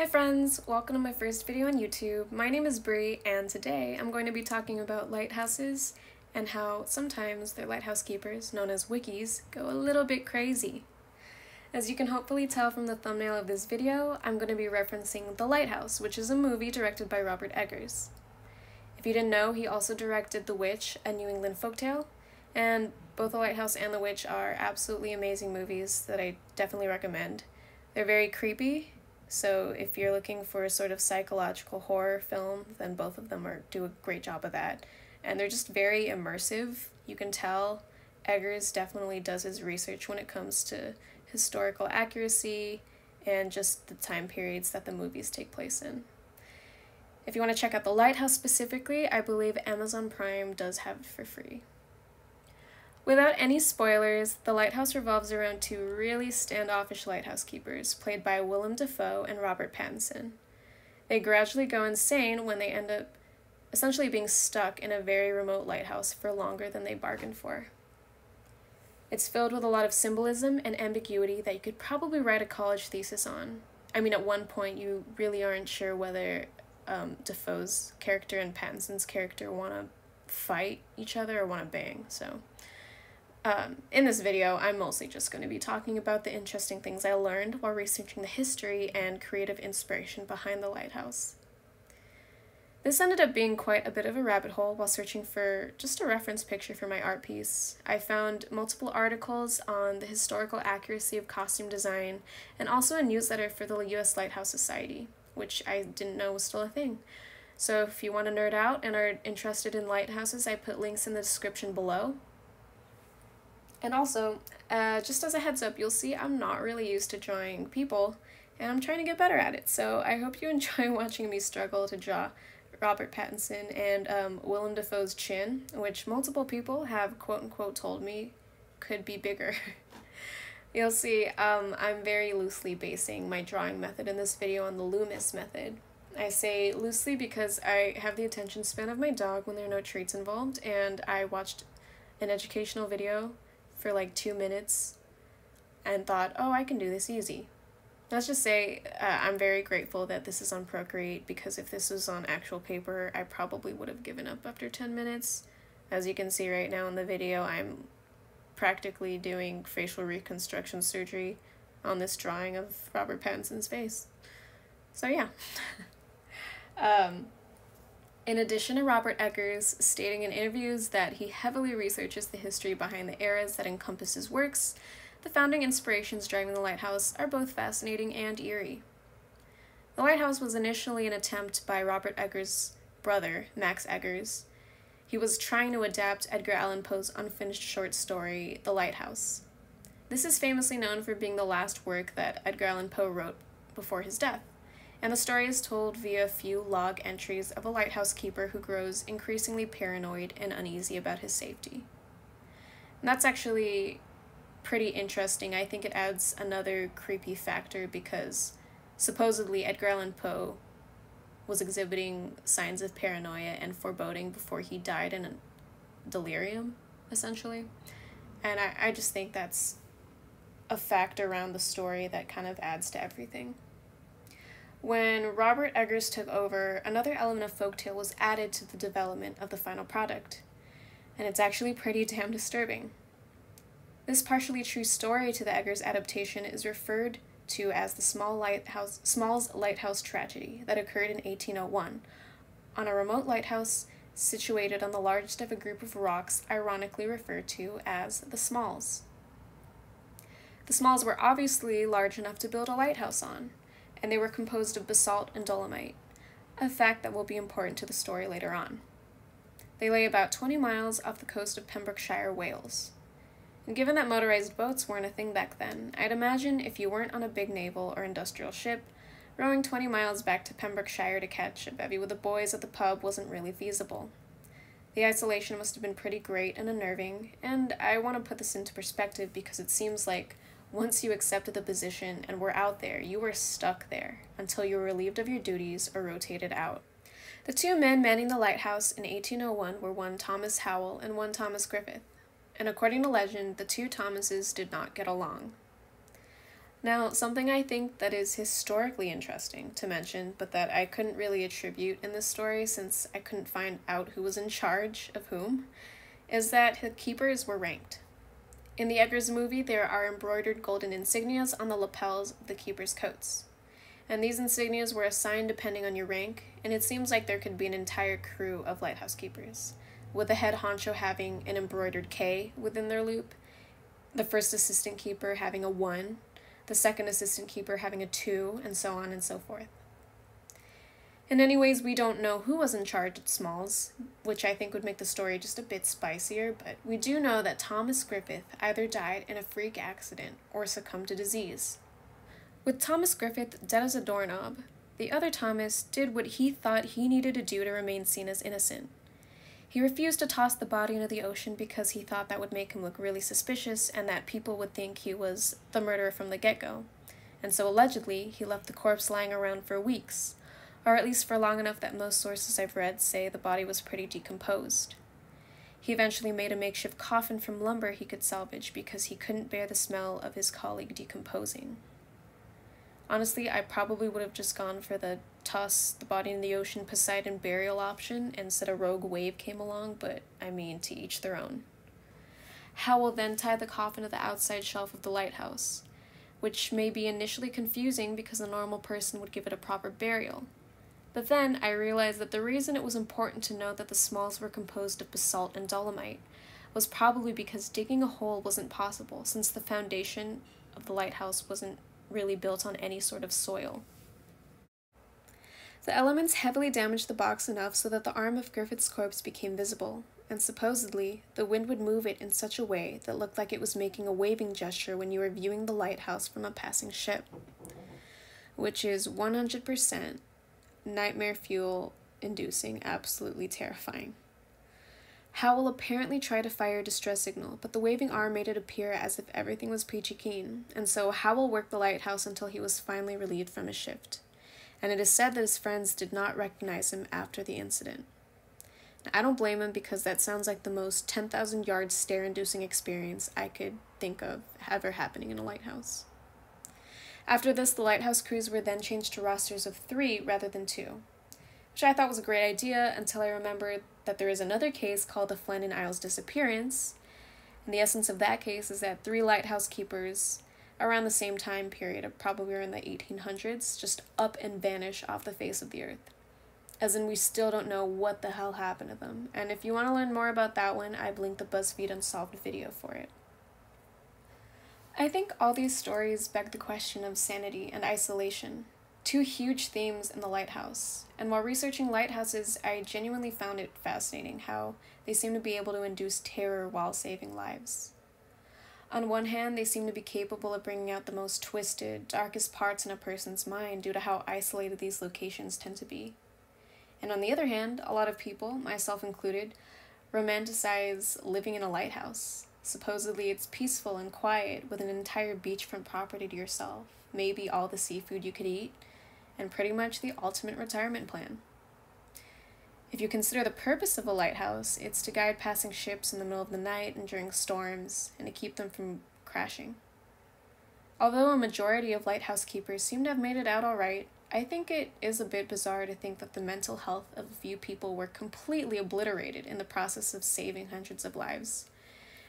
Hi friends, welcome to my first video on YouTube. My name is Brie, and today I'm going to be talking about lighthouses and how sometimes their lighthouse keepers, known as wikis, go a little bit crazy. As you can hopefully tell from the thumbnail of this video, I'm going to be referencing The Lighthouse, which is a movie directed by Robert Eggers. If you didn't know, he also directed The Witch, a New England folktale, and both The Lighthouse and The Witch are absolutely amazing movies that I definitely recommend. They're very creepy, so if you're looking for a sort of psychological horror film, then both of them do a great job of that. And they're just very immersive. You can tell Eggers definitely does his research when it comes to historical accuracy and just the time periods that the movies take place in. If you want to check out The Lighthouse specifically, I believe Amazon Prime does have it for free. Without any spoilers, The Lighthouse revolves around two really standoffish lighthouse keepers, played by Willem Dafoe and Robert Pattinson. They gradually go insane when they end up essentially being stuck in a very remote lighthouse for longer than they bargained for. It's filled with a lot of symbolism and ambiguity that you could probably write a college thesis on. I mean, at one point you really aren't sure whether Dafoe's character and Pattinson's character want to fight each other or want to bang, so... in this video, I'm mostly just going to be talking about the interesting things I learned while researching the history and creative inspiration behind The Lighthouse. This ended up being quite a bit of a rabbit hole while searching for just a reference picture for my art piece. I found multiple articles on the historical accuracy of costume design and also a newsletter for the US Lighthouse Society, which I didn't know was still a thing. So if you want to nerd out and are interested in lighthouses, I put links in the description below. And also, just as a heads up, you'll see I'm not really used to drawing people, and I'm trying to get better at it, so I hope you enjoy watching me struggle to draw Robert Pattinson and Willem Dafoe's chin, which multiple people have quote-unquote told me could be bigger. You'll see I'm very loosely basing my drawing method in this video on the Loomis method. I say loosely because I have the attention span of my dog when there are no treats involved, and I watched an educational video for like 2 minutes and thought, oh, I can do this easy. Let's just say I'm very grateful that this is on Procreate, because if this was on actual paper, I probably would have given up after 10 minutes. As you can see right now in the video, I'm practically doing facial reconstruction surgery on this drawing of Robert Pattinson's face. So yeah. In addition to Robert Eggers stating in interviews that he heavily researches the history behind the eras that encompass his works, the founding inspirations driving The Lighthouse are both fascinating and eerie. The Lighthouse was initially an attempt by Robert Eggers' brother, Max Eggers. He was trying to adapt Edgar Allan Poe's unfinished short story, The Lighthouse. This is famously known for being the last work that Edgar Allan Poe wrote before his death, and the story is told via a few log entries of a lighthouse keeper who grows increasingly paranoid and uneasy about his safety. And that's actually pretty interesting. I think it adds another creepy factor because supposedly Edgar Allan Poe was exhibiting signs of paranoia and foreboding before he died in a delirium, essentially. And I just think that's a fact around the story that kind of adds to everything. When Robert Eggers took over, another element of folktale was added to the development of the final product, and it's actually pretty damn disturbing. This partially true story to the Eggers adaptation is referred to as the Small's Lighthouse tragedy that occurred in 1801, on a remote lighthouse situated on the largest of a group of rocks ironically referred to as the Smalls. The Smalls were obviously large enough to build a lighthouse on, and they were composed of basalt and dolomite, a fact that will be important to the story later on. They lay about 20 miles off the coast of Pembrokeshire, Wales. And given that motorized boats weren't a thing back then, I'd imagine if you weren't on a big naval or industrial ship, rowing 20 miles back to Pembrokeshire to catch a bevy with the boys at the pub wasn't really feasible. The isolation must have been pretty great and unnerving, and I want to put this into perspective because it seems like once you accepted the position and were out there, you were stuck there until you were relieved of your duties or rotated out. The two men manning the lighthouse in 1801 were one Thomas Howell and one Thomas Griffith, and according to legend, the two Thomases did not get along. Now, something I think that is historically interesting to mention, but that I couldn't really attribute in this story since I couldn't find out who was in charge of whom, is that the keepers were ranked. In the Eggers movie, there are embroidered golden insignias on the lapels of the keepers' coats. And these insignias were assigned depending on your rank, and it seems like there could be an entire crew of lighthouse keepers, with the head honcho having an embroidered K within their loop, the first assistant keeper having a 1, the second assistant keeper having a 2, and so on and so forth. In any ways, we don't know who was in charge at Smalls, which I think would make the story just a bit spicier, but we do know that Thomas Griffith either died in a freak accident or succumbed to disease. With Thomas Griffith dead as a doorknob, the other Thomas did what he thought he needed to do to remain seen as innocent. He refused to toss the body into the ocean because he thought that would make him look really suspicious and that people would think he was the murderer from the get-go. And so allegedly, he left the corpse lying around for weeks, or at least for long enough that most sources I've read say the body was pretty decomposed. He eventually made a makeshift coffin from lumber he could salvage because he couldn't bear the smell of his colleague decomposing. Honestly, I probably would have just gone for the toss the body in the ocean Poseidon burial option and said a rogue wave came along, but I mean, to each their own. Howell then tied the coffin to the outside shelf of the lighthouse, which may be initially confusing because a normal person would give it a proper burial. But then I realized that the reason it was important to know that the Smalls were composed of basalt and dolomite was probably because digging a hole wasn't possible since the foundation of the lighthouse wasn't really built on any sort of soil. The elements heavily damaged the box enough so that the arm of Griffith's corpse became visible, and supposedly the wind would move it in such a way that looked like it was making a waving gesture when you were viewing the lighthouse from a passing ship, which is 100% nightmare fuel inducing, absolutely terrifying. Howell apparently tried to fire a distress signal, but the waving arm made it appear as if everything was peachy keen, and so Howell worked the lighthouse until he was finally relieved from his shift. And it is said that his friends did not recognize him after the incident. Now, I don't blame him because that sounds like the most 10,000-yard stare-inducing experience I could think of ever happening in a lighthouse. After this, the lighthouse crews were then changed to rosters of 3 rather than 2, which I thought was a great idea until I remembered that there is another case called the Flandin Isles disappearance, and the essence of that case is that 3 lighthouse keepers around the same time period, probably around the 1800s, just up and vanish off the face of the earth. As in, we still don't know what the hell happened to them, and if you want to learn more about that one, I've linked the BuzzFeed Unsolved video for it. I think all these stories beg the question of sanity and isolation, 2 huge themes in the lighthouse, and while researching lighthouses, I genuinely found it fascinating how they seem to be able to induce terror while saving lives. On one hand, they seem to be capable of bringing out the most twisted, darkest parts in a person's mind due to how isolated these locations tend to be. And on the other hand, a lot of people, myself included, romanticize living in a lighthouse. Supposedly it's peaceful and quiet with an entire beachfront property to yourself, maybe all the seafood you could eat, and pretty much the ultimate retirement plan. If you consider the purpose of a lighthouse, it's to guide passing ships in the middle of the night and during storms, and to keep them from crashing. Although a majority of lighthouse keepers seem to have made it out all right, I think it is a bit bizarre to think that the mental health of a few people were completely obliterated in the process of saving hundreds of lives.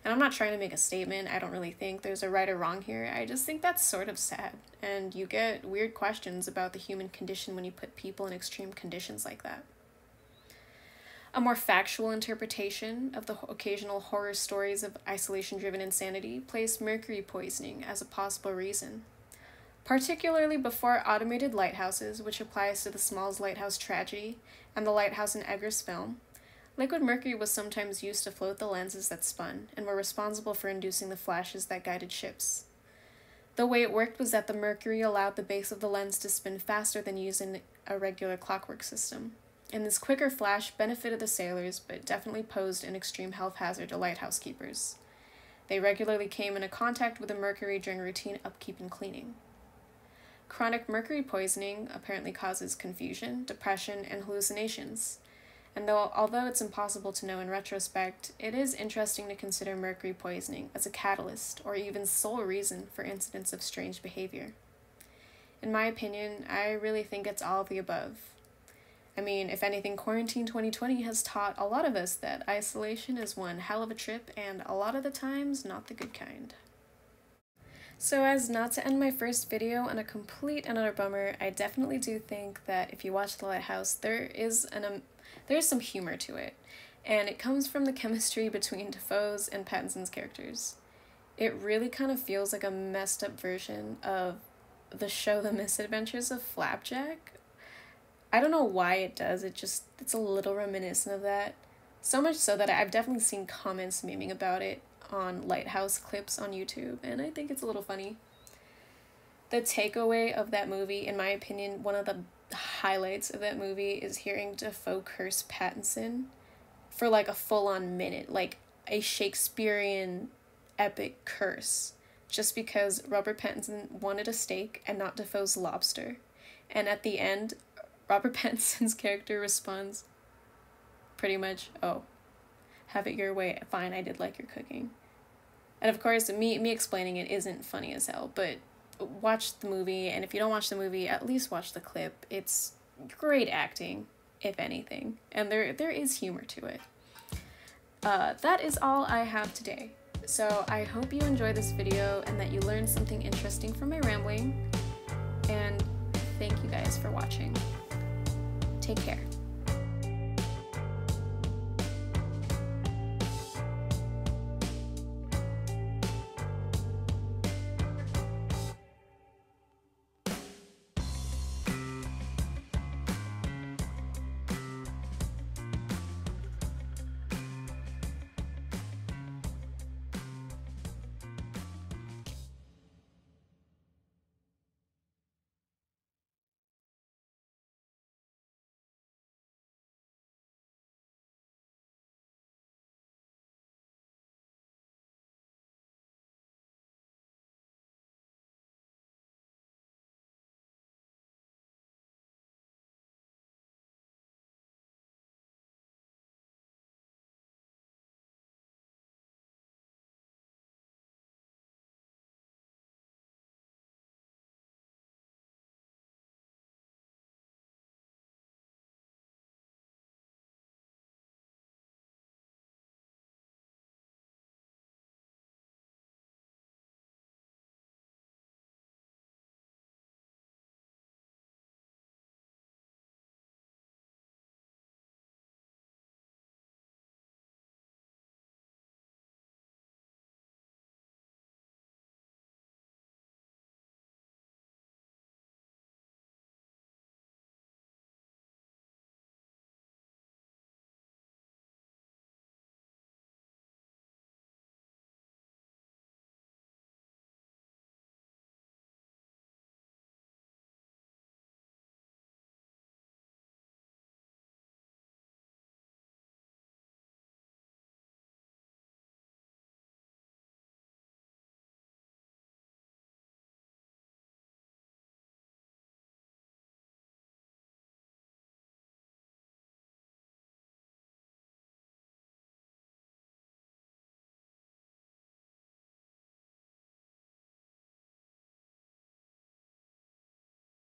And I'm not trying to make a statement, I don't really think there's a right or wrong here, I just think that's sort of sad, and you get weird questions about the human condition when you put people in extreme conditions like that. A more factual interpretation of the occasional horror stories of isolation-driven insanity placed mercury poisoning as a possible reason. Particularly before automated lighthouses, which applies to the Smalls Lighthouse tragedy and the lighthouse in Eggers' film, liquid mercury was sometimes used to float the lenses that spun and were responsible for inducing the flashes that guided ships. The way it worked was that the mercury allowed the base of the lens to spin faster than using a regular clockwork system. And this quicker flash benefited the sailors, but definitely posed an extreme health hazard to lighthouse keepers. They regularly came into contact with the mercury during routine upkeep and cleaning. Chronic mercury poisoning apparently causes confusion, depression, and hallucinations, And although it's impossible to know in retrospect, it is interesting to consider mercury poisoning as a catalyst or even sole reason for incidents of strange behavior. In my opinion, I really think it's all of the above. I mean, if anything, Quarantine 2020 has taught a lot of us that isolation is one hell of a trip, and a lot of the times, not the good kind. So as not to end my first video on a complete and utter bummer, I definitely do think that if you watch The Lighthouse, there is some humor to it, and it comes from the chemistry between Defoe's and Pattinson's characters. It really kind of feels like a messed up version of the show The Misadventures of Flapjack. I don't know why it does, it's a little reminiscent of that. So much so that I've definitely seen comments memeing about it on Lighthouse clips on YouTube, and I think it's a little funny. The takeaway of that movie, in my opinion, one of the highlights of that movie is hearing Defoe curse Pattinson for like a full-on minute, like a Shakespearean epic curse, just because Robert Pattinson wanted a steak and not Defoe's lobster. And at the end, Robert Pattinson's character responds pretty much, "Oh, have it your way, fine, I did like your cooking." And of course, me explaining it isn't funny as hell, but watch the movie, and if you don't watch the movie, at least watch the clip. It's great acting, if anything, and there is humor to it. That is all I have today. So I hope you enjoyed this video and that you learned something interesting from my rambling, and thank you guys for watching. Take care.